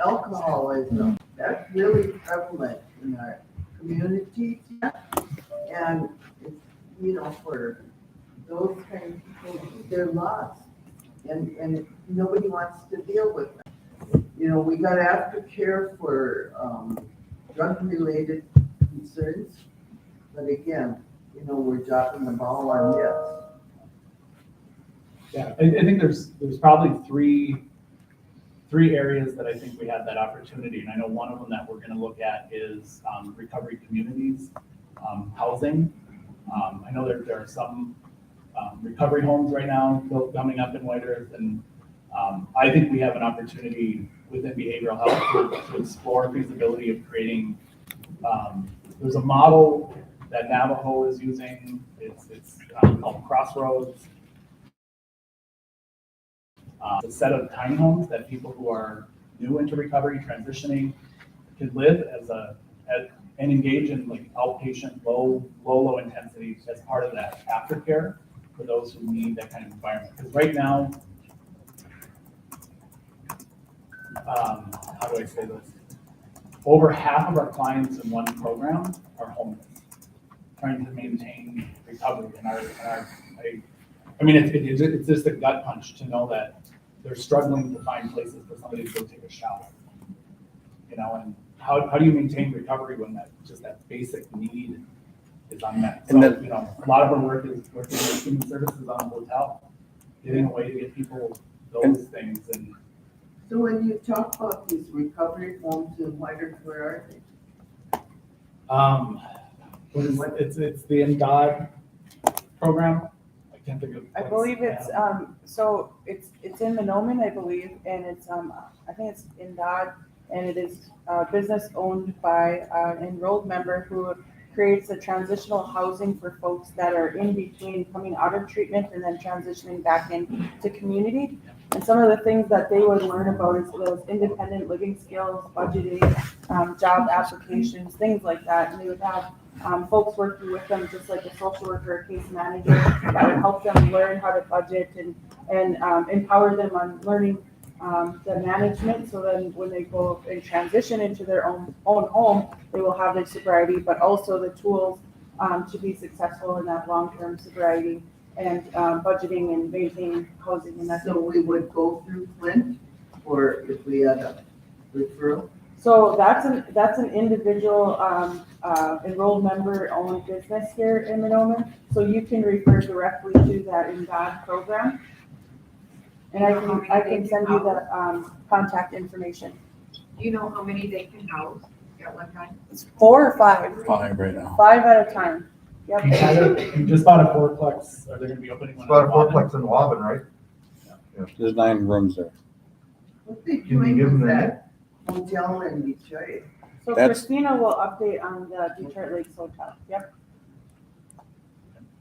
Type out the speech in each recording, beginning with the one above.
alcoholism, that's really prevalent in our communities. And it's, for those kind of people, they're lost. And nobody wants to deal with them. We got aftercare for drug-related concerns, but again, we're dropping the ball on this. Yeah, I think there's probably three areas that I think we have that opportunity, and I know one of them that we're going to look at is recovery communities, housing. I know there are some recovery homes right now coming up in White Earth, and I think we have an opportunity within behavioral health to explore feasibility of creating. There's a model that Navajo is using. It's called Crossroads. A set of tiny homes that people who are new into recovery, transitioning, can live and engage in like outpatient, low intensity as part of that aftercare for those who need that kind of environment. Because right now, how do I say this? Over half of our clients in one program are homeless, trying to maintain recovery. It's just a gut punch to know that they're struggling to find places for somebody to go take a shower. And how do you maintain recovery when that basic need is unmet? So, a lot of our work is working with human services on a hotel, getting a way to get people those things. And so when you talk about these recovery homes in White Earth, where are they? It's the NDOD program. I can't think of. I believe it's so it's in Menomin, I believe, and it's I think it's NDOD, and it is business owned by an enrolled member who creates a transitional housing for folks that are in between coming out of treatment and then transitioning back into community. And some of the things that they would learn about is those independent living skills, budgeting, job applications, things like that. And they would have folks working with them, just like a social worker or case manager, that would help them learn how to budget and empower them on learning the management. So then when they go and transition into their own home, they will have their sobriety, but also the tools to be successful in that long-term sobriety and budgeting and maintaining housing and that. So we would go through Flint, or if we had a referral? So that's an individual enrolled member owned business here in Menomin. So you can refer directly to that NDOD program. And I can send you the contact information. Do you know how many they can house at one time? It's 4 or 5. 5 right now. 5 at a time. Yep. You just bought a fourplex. Are they going to be opening one? About a fourplex in Wobbin, right? There's 9 rooms there. What they Can you doing give them with the that hotel in Detroit? So That's- Christina will update on the Detroit Lakes Hotel. Yep.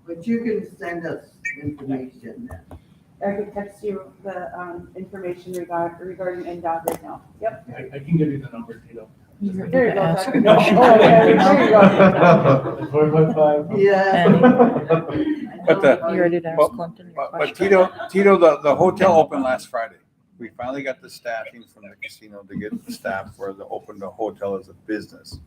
But you can send us information then. I can text you the information regarding NDOT right now. Yep. I can give you the number, Tito. There you go. Ask Zach. Oh, okay. There you go. 4.5. Yeah. But You already asked Well, Clinton your But question. Tito, the hotel opened last Friday. We finally got the staffing from the casino to get the staff for the open the hotel as a business.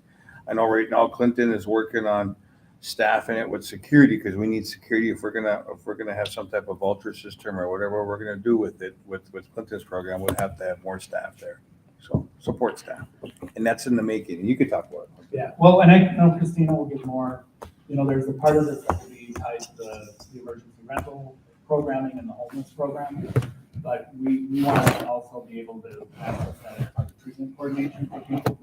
I know right now Clinton is working on staffing it with security, because we need security if we're gonna have some type of vulture system or whatever we're gonna do with it with Clinton's program. We'll have to have more staff there, so support staff, and that's in the making. You could talk about it. Yeah, well, and I know Christina will give more. There's a part of this that will be tied to the emergency rental programming and the homeless program, but we want to also be able to access that as part of treatment coordination for people.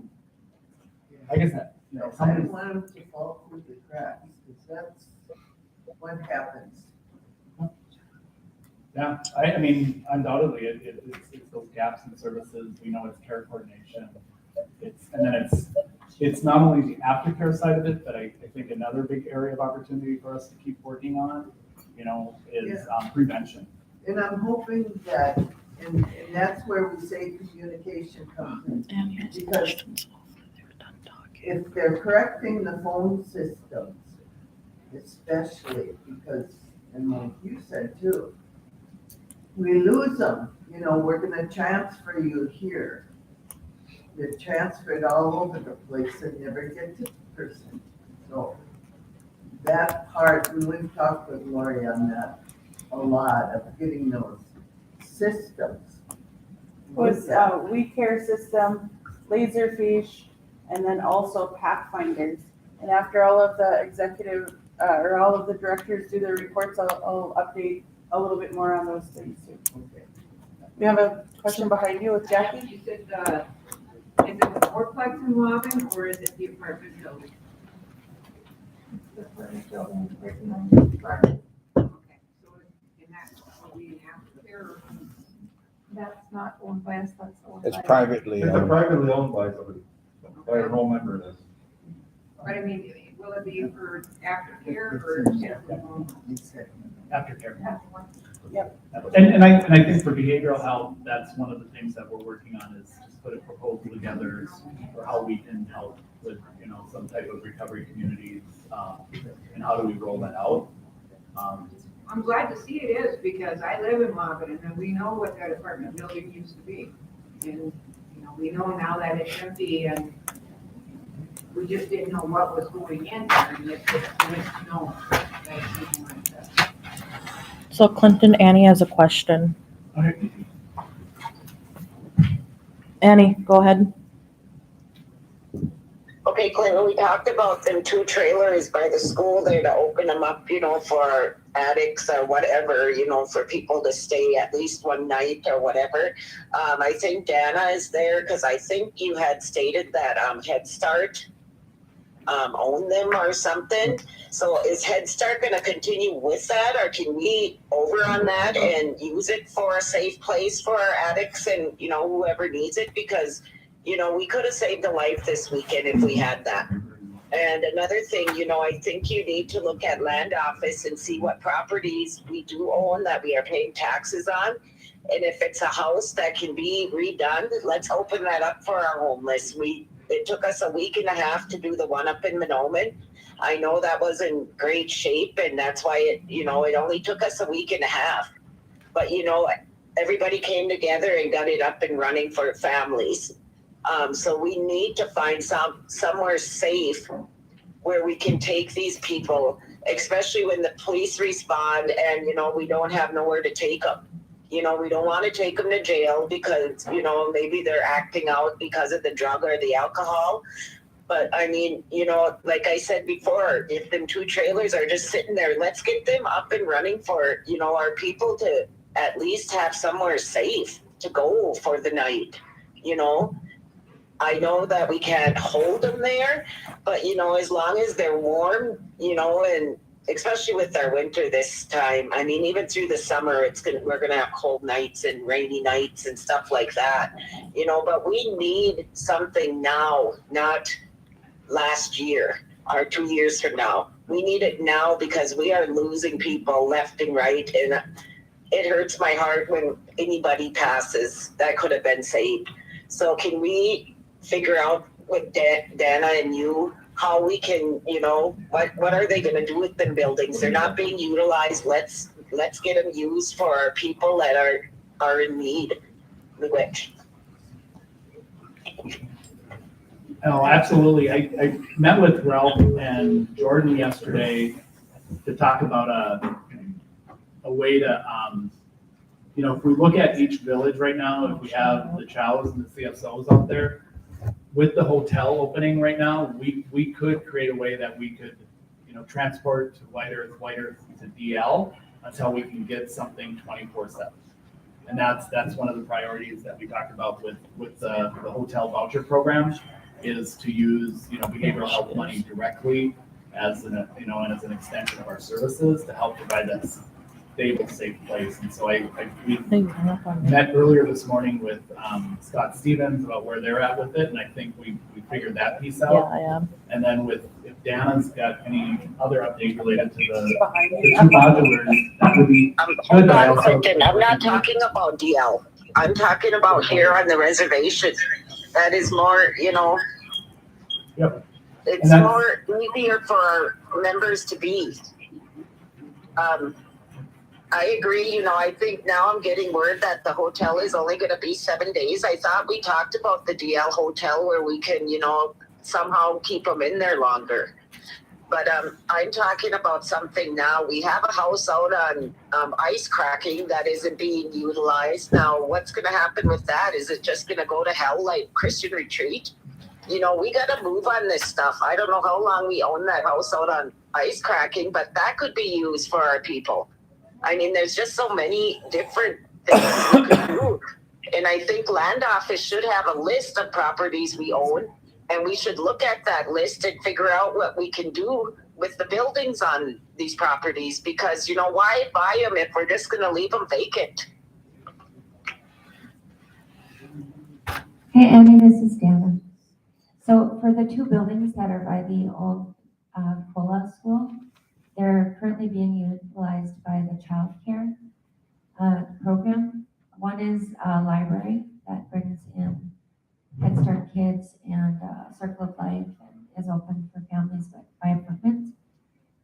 Like I said, I don't somebody's. want them to fall through the cracks, because that's what happens. Yeah, I mean, undoubtedly, it's those gaps in services. We know it's care coordination. It's not only the aftercare side of it, but I think another big area of opportunity for us to keep working on, is prevention. And I'm hoping that, and that's where we say communication comes in. And here's Because questions after they're done talking. if they're correcting the phone systems, especially because, and like you said too, we lose them, we're gonna transfer you here. they're transferred all over the place and never get to the person. So that part, and we've talked with Lori on that a lot, of getting those systems. Was We Care System, Laserfish, and then also Pathfinders. And after all of the executive, or all of the directors do their reports, I'll update a little bit more on those things too. Okay. We have a question behind you with Jackie? You said, is it the fourplex in Waban or is it the apartment building? Okay, so in that, will we have here? That's not owned by us, that's owned by. It's privately It's owned. privately owned by somebody, by a whole member of this. But I mean, will it be for aftercare or? Aftercare. Yep. And I think for behavioral health, that's one of the things that we're working on is just put a proposal together for how we can help with, some type of recovery communities, and how do we roll that out. I'm glad to see it is because I live in Waban and we know what that apartment building used to be. And, we know now that it's empty and we just didn't know what was going in there and it's good to know. So Clinton, Annie has a question. Okay. Annie, go ahead. Okay, Clinton, we talked about them 2 trailers by the school there to open them up, for addicts or whatever, for people to stay at least one night or whatever. I think Dana is there because I think you had stated that Head Start own them or something. So is Head Start going to continue with that, or can we over on that and use it for a safe place for our addicts and whoever needs it? Because we could have saved a life this weekend if we had that. And another thing, I think you need to look at land office and see what properties we do own that we are paying taxes on. And if it's a house that can be redone, let's open that up for our homeless. It took us a week and a half to do the one up in Monoman. I know that was in great shape, and that's why it only took us a week and a half. But everybody came together and got it up and running for families. So we need to find somewhere safe where we can take these people, especially when the police respond and, we don't have nowhere to take them. We don't want to take them to jail because, maybe they're acting out because of the drug or the alcohol. But I mean, like I said before, if them 2 trailers are just sitting there, let's get them up and running for, our people to at least have somewhere safe to go for the night, I know that we can't hold them there, but as long as they're warm, and especially with our winter this time, I mean, even through the summer, we're gonna have cold nights and rainy nights and stuff like that, but we need something now, not last year or 2 years from now. We need it now because we are losing people left and right, and it hurts my heart when anybody passes that could have been saved. So can we figure out with Dana and you how we can, what are they going to do with them buildings? They're not being utilized. Let's get them used for our people that are in need. Which. Oh, absolutely. I met with Ralph and Jordan yesterday to talk about a way to, if we look at each village right now, if we have the chows and the CSOs out there, with the hotel opening right now, we could create a way that we could, transport to White Earth to DL until we can get something 24/7. And that's one of the priorities that we talked about with the hotel voucher program is to use, behavioral health money directly as an extension of our services to help provide that stable, safe place. And so we met earlier this morning with Scott Stevens about where they're at with it, and I think we figured that piece out. Yeah, I am. And then if Dana's got any other update related to the 2 modulars, that would be good. But I also, I'm not talking about DL. I'm talking about here on the reservation. That is more, Yep. It's more easier for our members to be. I agree. You know, I think now I'm getting word that the hotel is only going to be 7 days. I thought we talked about the DL hotel where we can, you know, somehow keep them in there longer. But I'm talking about something now. We have a house out on ice cracking that isn't being utilized. Now, what's going to happen with that? Is it just going to go to hell like Christian Retreat? You know, we got to move on this stuff. I don't know how long we own that house out on ice cracking, but that could be used for our people. I mean, there's just so many different things we could do. And I think land office should have a list of properties we own. And we should look at that list and figure out what we can do with the buildings on these properties. Because, you know, why buy them if we're just going to leave them vacant? Hey, Annie, this is Dana. So for the two buildings that are by the old Kola school, they're currently being utilized by the child care program. One is a library that brings in Head Start kids and Circle of Life and is open for families by appointment.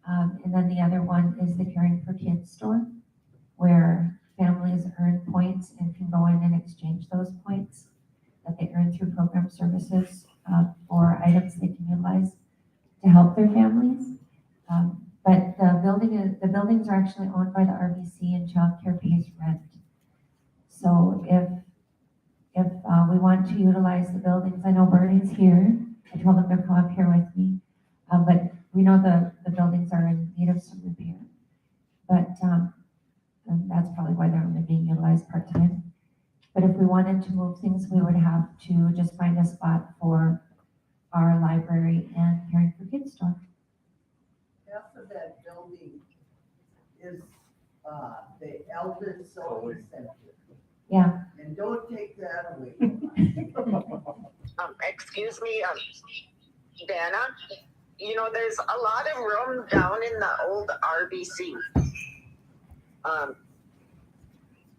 And then the other one is the Caring for Kids store, where families earn points and can go in and exchange those points that they earn through program services for items they can utilize to help their families. But the buildings are actually owned by the RBC and childcare pays rent. So if we want to utilize the buildings, I know Bernie's here. I told him to come up here with me. But we know the buildings are in need of some repair. But and that's probably why they're only being utilized part-time. But if we wanted to move things, we would have to just find a spot for our library and Caring for Kids store. Half of that building is the Elder Sewing Center. Yeah. And don't take that away. Excuse me, Dana. You know, there's a lot of room down in the old RBC.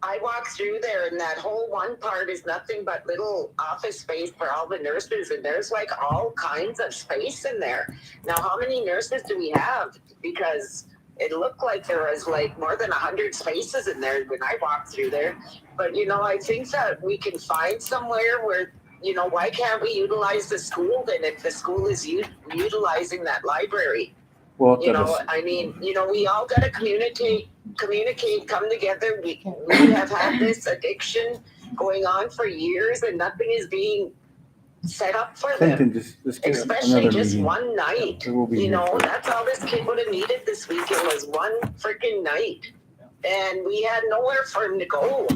I walk through there and that whole one part is nothing but little office space for all the nurses, and there's like all kinds of space in there. Now, how many nurses do we have? Because it looked like there was like more than 100 spaces in there when I walked through there. But, you know, I think that we can find somewhere where, you know, why can't we utilize the school then if the school is utilizing that library? Well, You know, I mean, you know, we all got to communicate, come together. We have had this addiction going on for years and nothing is being set up for them. Clinton, just get Especially another just meeting. one night. There will be You here know, for it. that's all this kid would have needed this weekend was one freaking night. And we had nowhere for him to go.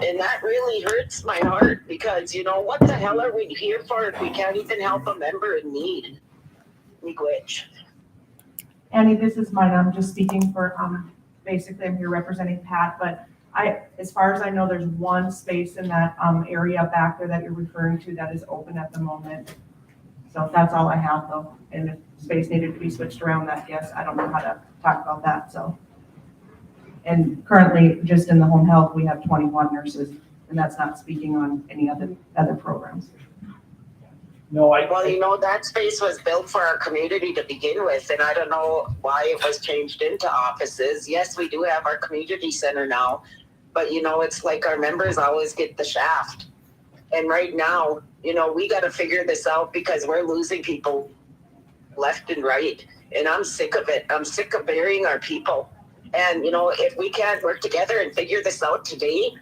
And that really hurts my heart because, you know, what the hell are we here for if we can't even help a member in need? Miigwech. Annie, this is mine. I'm just speaking for, basically I'm here representing Pat, but as far as I know, there's one space in that, area back there that you're referring to that is open at the moment. So that's all I have though. And if space needed to be switched around that, yes, I don't know how to talk about that, so. And currently, just in the home health, we have 21 nurses, and that's not speaking on any other programs. No, Well, you know, that space was built for our community to begin with, and I don't know why it was changed into offices. Yes, we do have our community center now, but you know, it's like our members always get the shaft. And right now, you know, we got to figure this out because we're losing people left and right. And I'm sick of it. I'm sick of burying our people. And, you know, if we can't work together and figure this out today,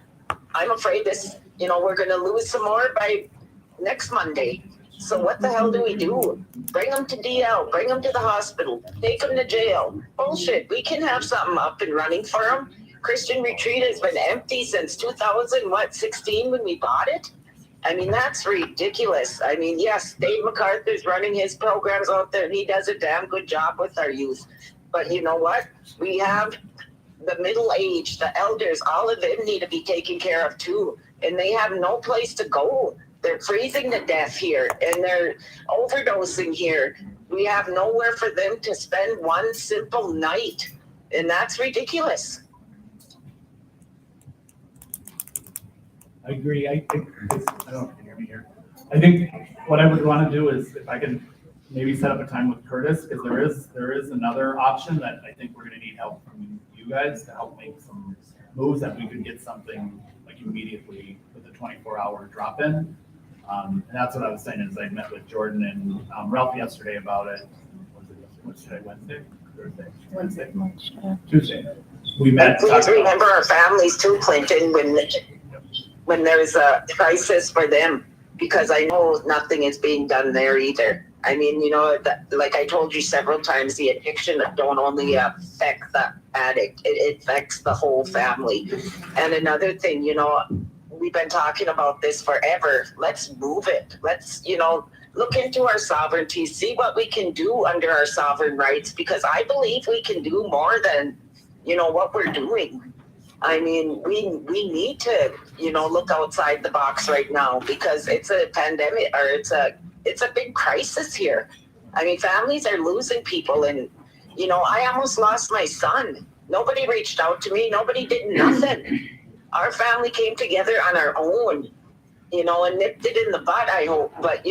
I'm afraid this, you know, we're going to lose some more by next Monday. So what the hell do we do? Bring them to DL, bring them to the hospital, take them to jail. Bullshit. We can have something up and running for them. Christian Retreat has been empty since 2016 when we bought it. I mean, that's ridiculous. I mean, yes, Dave MacArthur's running his programs out there and he does a damn good job with our youth. But you know what? We have the middle age, the elders, all of them need to be taken care of too. And they have no place to go. They're freezing to death here and they're overdosing here. We have nowhere for them to spend one simple night. And that's ridiculous. I agree. I don't know if you can hear me here. I think what I would want to do is if I can maybe set up a time with Curtis, because there is another option that I think we're going to need help from you you guys to help make some moves that we could get something like immediately with a 24-hour drop-in. And that's what I was saying is I met with Jordan and Ralph yesterday about it. What's today, Wednesday? Thursday? Wednesday? Tuesday. We met. Please remember our families too, Clinton, when there's a crisis for them, because I know nothing is being done there either. I mean, like I told you several times, the addiction don't only affect the addict, it affects the whole family. And another thing, we've been talking about this forever. Let's move it. Let's, look into our sovereignty, see what we can do under our sovereign rights, because I believe we can do more than, what we're doing. I mean, we need to, look outside the box right now, because it's a pandemic, or it's a big crisis here. I mean, families are losing people, and, I almost lost my son. Nobody reached out to me. Nobody did nothing. Our family came together on our own, and nipped it in the bud, I hope. But,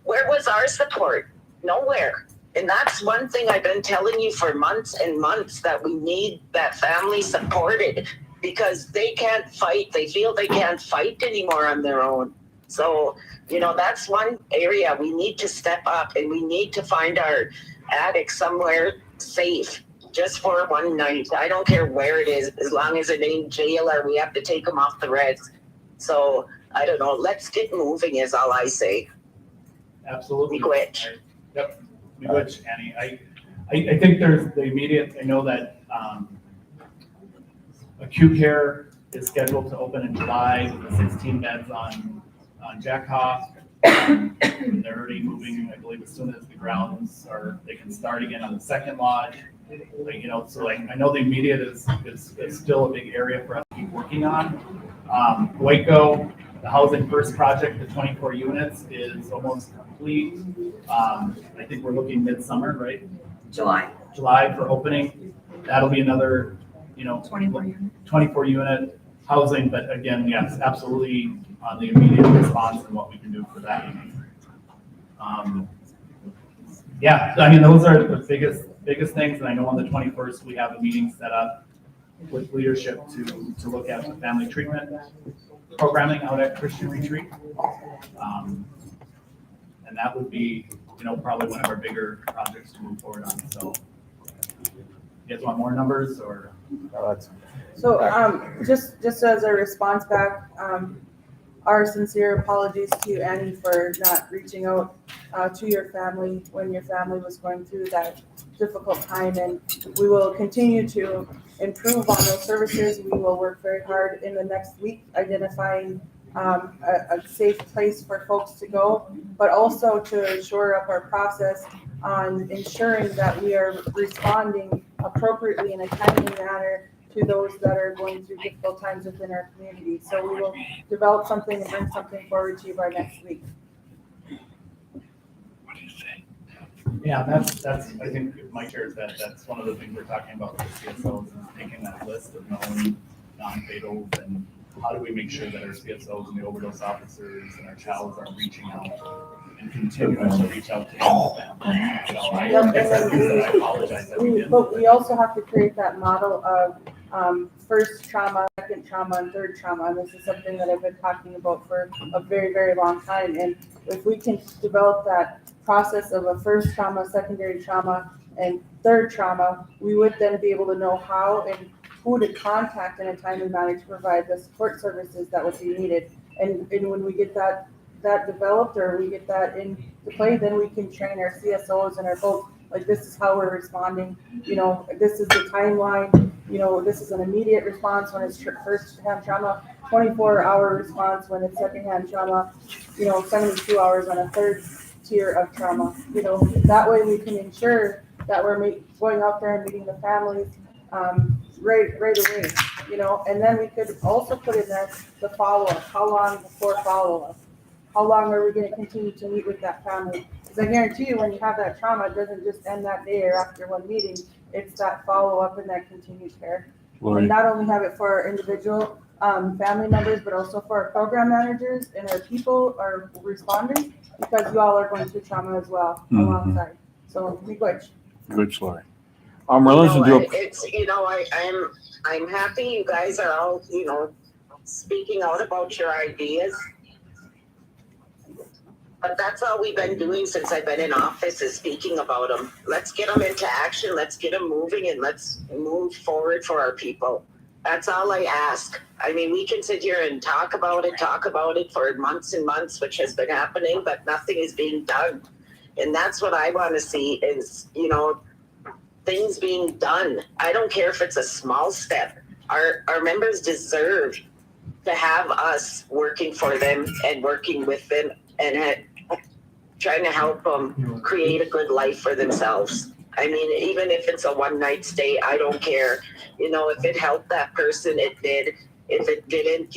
where was our support? Nowhere. And that's one thing I've been telling you for months and months, that we need that family supported, because they can't fight. They feel they can't fight anymore on their own. So, that's one area we need to step up, and we need to find our addicts somewhere safe just for one night. I don't care where it is, as long as it ain't jail or we have to take them off the reds. So, I don't know. Let's get moving is all I say. Absolutely. Miigwech. Yep. Miigwech, Annie. I think there's the immediate, I know that acute care is scheduled to open in July with the 16 beds on Jack Haw. They're already moving, I believe, as soon as the grounds they can start again on the second lodge. So I know the immediate is still a big area for us to keep working on. Waco, the Housing First project, the 24 units is almost complete. I think we're looking midsummer, right? July. July for opening. That'll be another, 24 unit housing, but again, yes, absolutely on the immediate response and what we can do for that. Yeah, I mean, those are the biggest things. And I know on the 21st, we have a meeting set up with leadership to look at the family treatment programming out at Christian Retreat. And that would be, probably one of our bigger projects to move forward on. So you guys want more numbers or? So, just as a response back, our sincere apologies to Annie for not reaching out to your family when your family was going through that difficult time, and we will continue to improve on those services. We will work very hard in the next week identifying a safe place for folks to go, but also to shore up our process on ensuring that we are responding appropriately in a timely manner to those that are going through difficult times within our community. So we will develop something and bring something forward to you by next week. Yeah, that's I think my chair is that's one of the things we're talking about with the CSOs, is taking that list of known non-fatals and how do we make sure that our CSOs and the overdose officers and our CHOWs are reaching out and continuing to reach out to families. So I apologize that we didn't. But we also have to create that model of first trauma, second trauma, and third trauma. And this is something that I've been talking about for a very, very long time. And if we can develop that process of a first trauma, secondary trauma, and third trauma, we would then be able to know how and who to contact in a timely manner to provide the support services that would be needed. And when we get that developed, or we get that into play, then we can train our CSOs and our folks, like, this is how we're responding, this is the timeline, this is an immediate response when it's first-hand trauma, 24-hour response when it's second-hand trauma, 72 hours on a third tier of trauma. That way we can ensure that we're going out there and meeting the families right away, and then we could also put in there the follow-up. How long before follow-up? How long are we going to continue to meet with that family? Because I guarantee you, when you have that trauma, it doesn't just end that day or after one meeting. It's that follow-up and that continued care. And not only have it for our individual family members, but also for our program managers and our people, our responders, because you all are going through trauma as well alongside. So, be good. Good, Lori. I'm willing to do It's, I'm happy you guys are all, speaking out about your ideas. But that's all we've been doing since I've been in office is speaking about them. Let's get them into action. Let's get them moving and let's move forward for our people. That's all I ask. I mean, we can sit here and talk about it for months and months, which has been happening, but nothing is being done. And that's what I want to see is, things being done. I don't care if it's a small step. Our members deserve to have us working for them and working with them and trying to help them create a good life for themselves. I mean, even if it's a one-night stay, I don't care. If it helped that person, it did. If it didn't,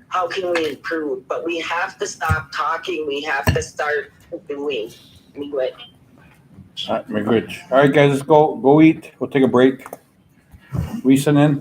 how can we improve? But we have to stop talking. We have to start doing. Anyway. All right, guys, let's go eat. We'll take a break. Recent in.